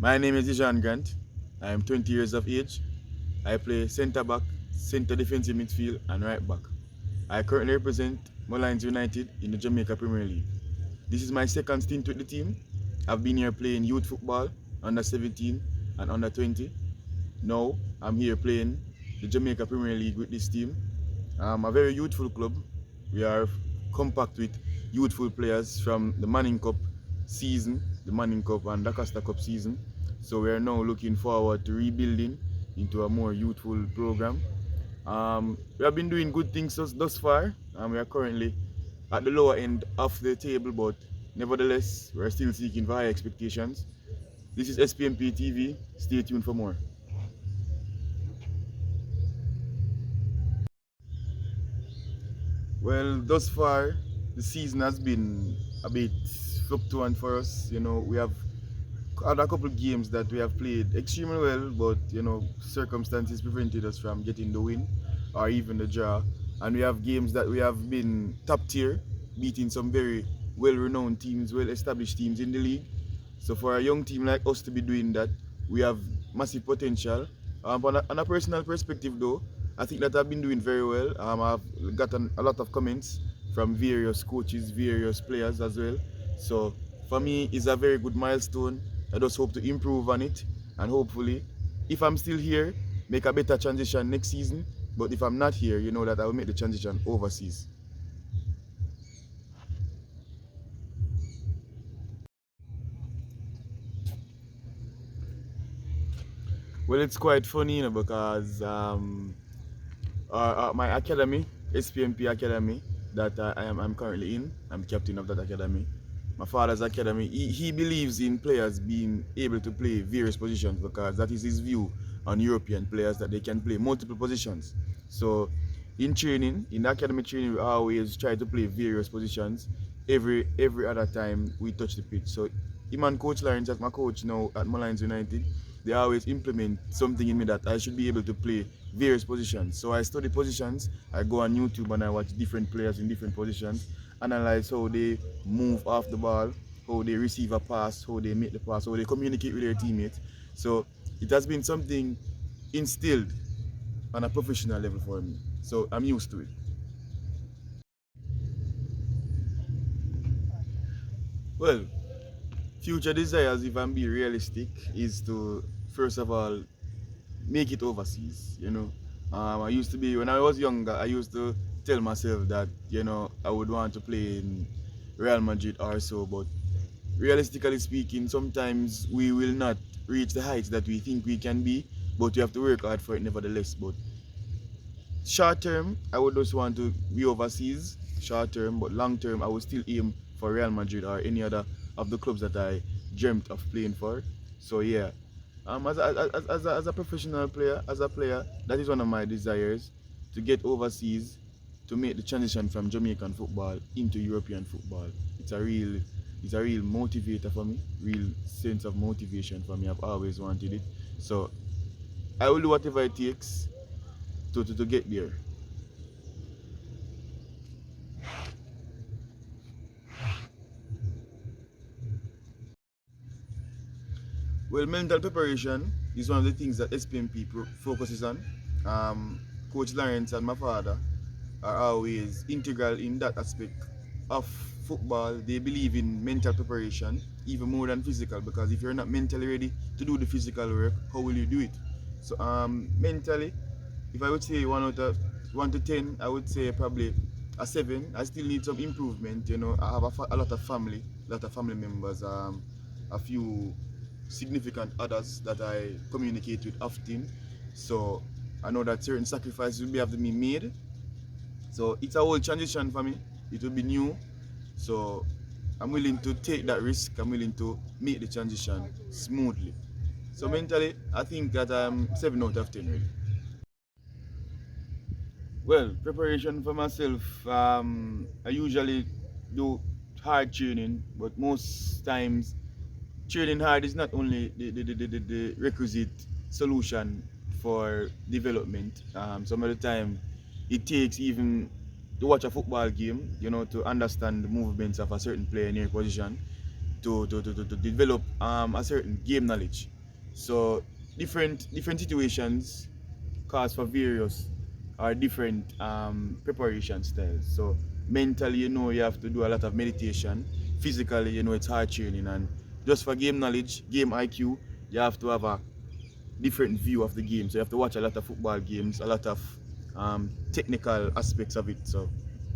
My name is Dijon Grant. I am 20 years of age. I play centre back, centre defensive midfield, and right back. I currently represent Molynes United in the Jamaica Premier League. This is my second stint with the team. I've been here playing youth football, under 17 and under 20. Now I'm here playing the Jamaica Premier League with this team. A very youthful club. We are compact with youthful players from the Manning Cup season, the Manning Cup and the Costa Cup season. So we are now looking forward to rebuilding into a more youthful program. We have been doing good things thus far. We are currently at the lower end of the table, but nevertheless, we're still seeking for high expectations. This is SPMP TV. Stay tuned for more. Well, thus far, the season has been a bit fluctuant for us. We have had a couple of games that we have played extremely well, but circumstances prevented us from getting the win or even the draw. And we have games that we have been top tier, beating some very well-renowned teams, well-established teams in the league. So for a young team like us to be doing that, we have massive potential. On a personal perspective though, I think that I've been doing very well. I've gotten a lot of comments from various coaches, various players as well. So for me, it's a very good milestone. I just hope to improve on it, and hopefully, if I'm still here, make a better transition next season. But if I'm not here, you know that I will make the transition overseas. Well, it's quite funny, because my academy, SPMP Academy, that I'm currently in, I'm captain of that academy. My father's academy, he believes in players being able to play various positions, because that is his view on European players, that they can play multiple positions. So in training, in academy training, we always try to play various positions every other time we touch the pitch. So him and Coach Lawrence, as my coach now at Molynes United, they always implement something in me that I should be able to play various positions. So I study positions, I go on YouTube and I watch different players in different positions, analyze how they move off the ball, how they receive a pass, how they make the pass, how they communicate with their teammates. So it has been something instilled on a professional level for me. So I'm used to it. Well, future desires, if I'm being realistic, is to first of all make it overseas. I used to be, when I was younger, I used to tell myself that I would want to play in Real Madrid or so, but realistically speaking, sometimes we will not reach the heights that we think we can be, but we have to work hard for it nevertheless. But short term, I would just want to be overseas, short term, but long term, I would still aim for Real Madrid or any other of the clubs that I dreamt of playing for. So yeah, as a professional player, as a player, that is one of my desires, to get overseas, to make the transition from Jamaican football into European football. It's a real motivator for me, real sense of motivation for me. I've always wanted it. So I will do whatever it takes to get there. Well, mental preparation is one of the things that SPMP focuses on. Coach Lawrence and my father are always integral in that aspect of football. They believe in mental preparation even more than physical, because if you're not mentally ready to do the physical work, how will you do it? So mentally, if I would say 1 to 10, I would say probably a 7. I still need some improvement. I have a lot of family members, a few significant others that I communicate with often. So I know that certain sacrifices will have to be made. So it's a whole transition for me. It will be new. So I'm willing to take that risk. I'm willing to make the transition smoothly. So mentally, I think that I'm 7 out of 10 really. Well, preparation for myself, I usually do hard training, but most times training hard is not only the requisite solution for development. Some of the time it takes even to watch a football game, to understand the movements of a certain player in your position, to develop a certain game knowledge. So different situations cause for various or different preparation styles. So mentally, you have to do a lot of meditation. Physically, it's hard training, and just for game knowledge, game IQ, you have to have a different view of the game. So you have to watch a lot of football games, a lot of technical aspects of it. So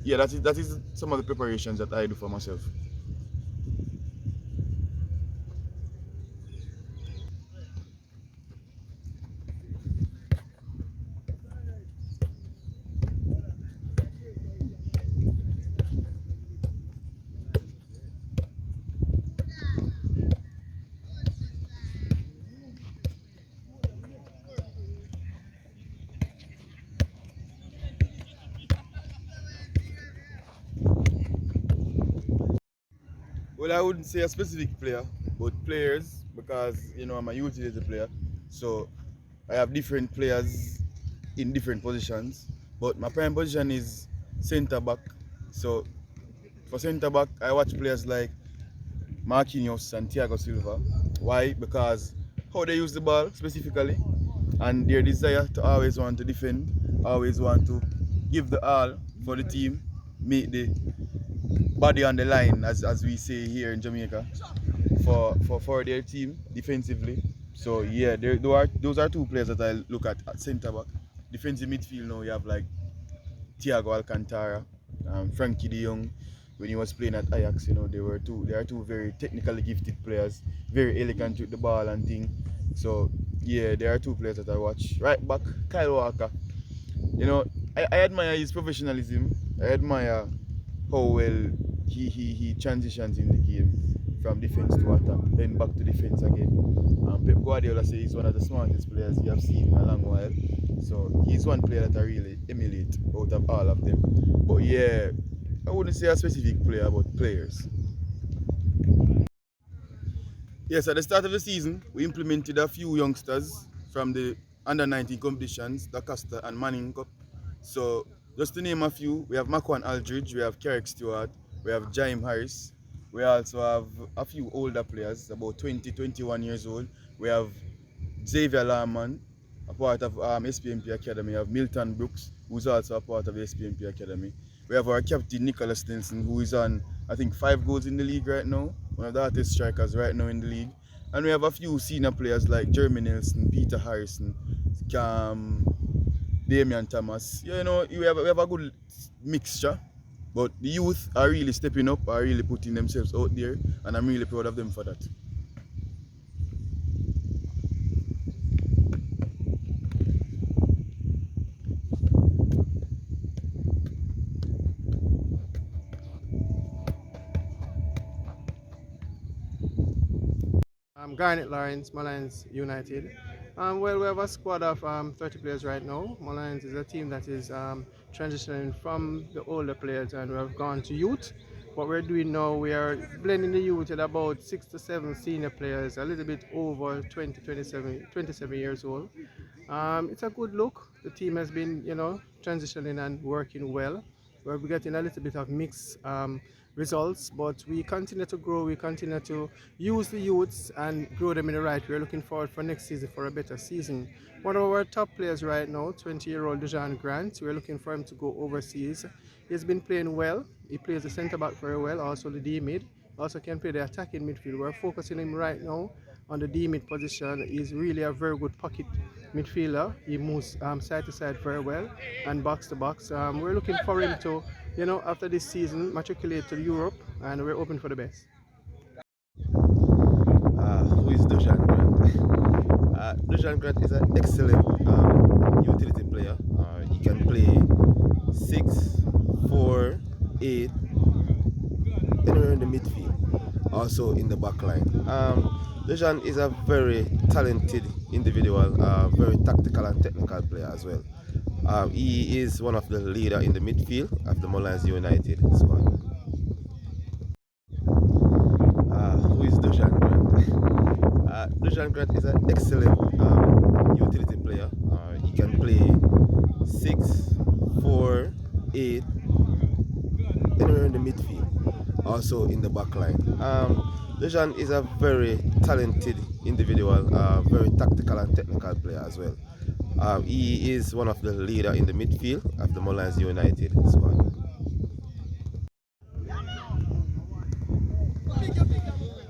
yeah, that is some of the preparations that I do for myself. Well, I wouldn't say a specific player, but players, because I'm a utility player, so I have different players in different positions. But my prime position is centre back. So for centre back, I watch players like Marquinhos and Thiago Silva. Why? Because how they use the ball specifically, and their desire to always want to defend, always want to give the all for the team, make the body on the line, as we say here in Jamaica, for their team defensively. So yeah, those are two players that I look at centre back. Defensive midfield now you have like Thiago Alcantara, Frankie De Jong. When he was playing at Ajax, they are two very technically gifted players, very elegant with the ball and thing. So yeah, there are two players that I watch. Right back, Kyle Walker. I admire his professionalism. I admire how well he transitions in the game from defense to attack, then back to defense again. Pep Guardiola says he's one of the smartest players you have seen in a long while. So he's one player that I really emulate out of all of them. But yeah, I wouldn't say a specific player, but players. Yes, at the start of the season, we implemented a few youngsters from the under 19 competitions, the Costa and Manning Cup. So, just to name a few, we have Makwan Aldridge, we have Carrick Stewart, we have Jaime Harris. We also have a few older players, about 20, 21 years old. We have Xavier Lahman, a part of SPMP Academy. We have Milton Brooks, who's also a part of the SPMP Academy. We have our captain Nicholas Stinson, who is on, I think, 5 goals in the league right now. One of the hottest strikers right now in the league. And we have a few senior players like Jeremy Nelson, Peter Harrison, Damian Thomas. We have a good mixture. But the youth are really stepping up, are really putting themselves out there, and I'm really proud of them for that. I'm Garnet Lawrence, Molynes United. Well, we have a squad of 30 players right now. Molynes is a team that is transitioning from the older players, and we have gone to youth. What we're doing now, we are blending the youth with about 6 to 7 senior players, a little bit over 20, 27 years old. It's a good look. The team has been, transitioning and working well. We're getting a little bit of mixed results, but we continue to grow. We continue to use the youths and grow them in the right. We're looking forward for next season for a better season. One of our top players right now, 20-year-old Dijon Grant, we're looking for him to go overseas. He's been playing well. He plays the centre back very well, also the D mid. Also can play the attacking midfield. We're focusing him right now on the D mid position. He's really a very good pocket midfielder. He moves side to side very well and box to box. We're looking for him to, after this season, matriculate to Europe, and we're open for the best. Who is Dijon Grant? Dijon Grant is an excellent utility player. He can play 6, 4, 8, anywhere in the midfield, also in the back line. Dijon is a very talented individual, very tactical and technical player as well. He is one of the leaders in the midfield of the Molynes United squad. Who is Dijon Grant? Dijon Grant is an excellent utility player. He can play 6, 4, 8, anywhere in the midfield, also in the back line. Dijon is a very talented individual, very tactical and technical player as well. He is one of the leader in the midfield of the Molynes United squad.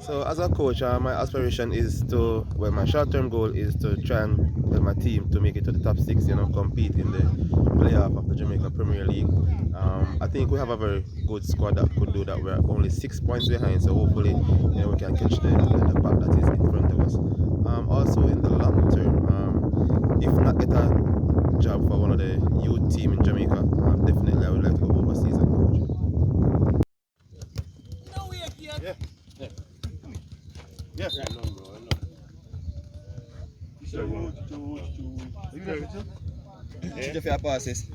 So as a coach, my aspiration is to, well, my short-term goal is to try and help my team to make it to the top six, compete in the playoff of the Jamaica Premier League. I think we have a very good squad that could do that. We're only 6 points behind, so hopefully, we can catch the pack that is in front of us. Also in the long term, if not get a job for one of the youth team in Jamaica, definitely I would like to go overseas and coach. Yeah. Yes. Should have passes.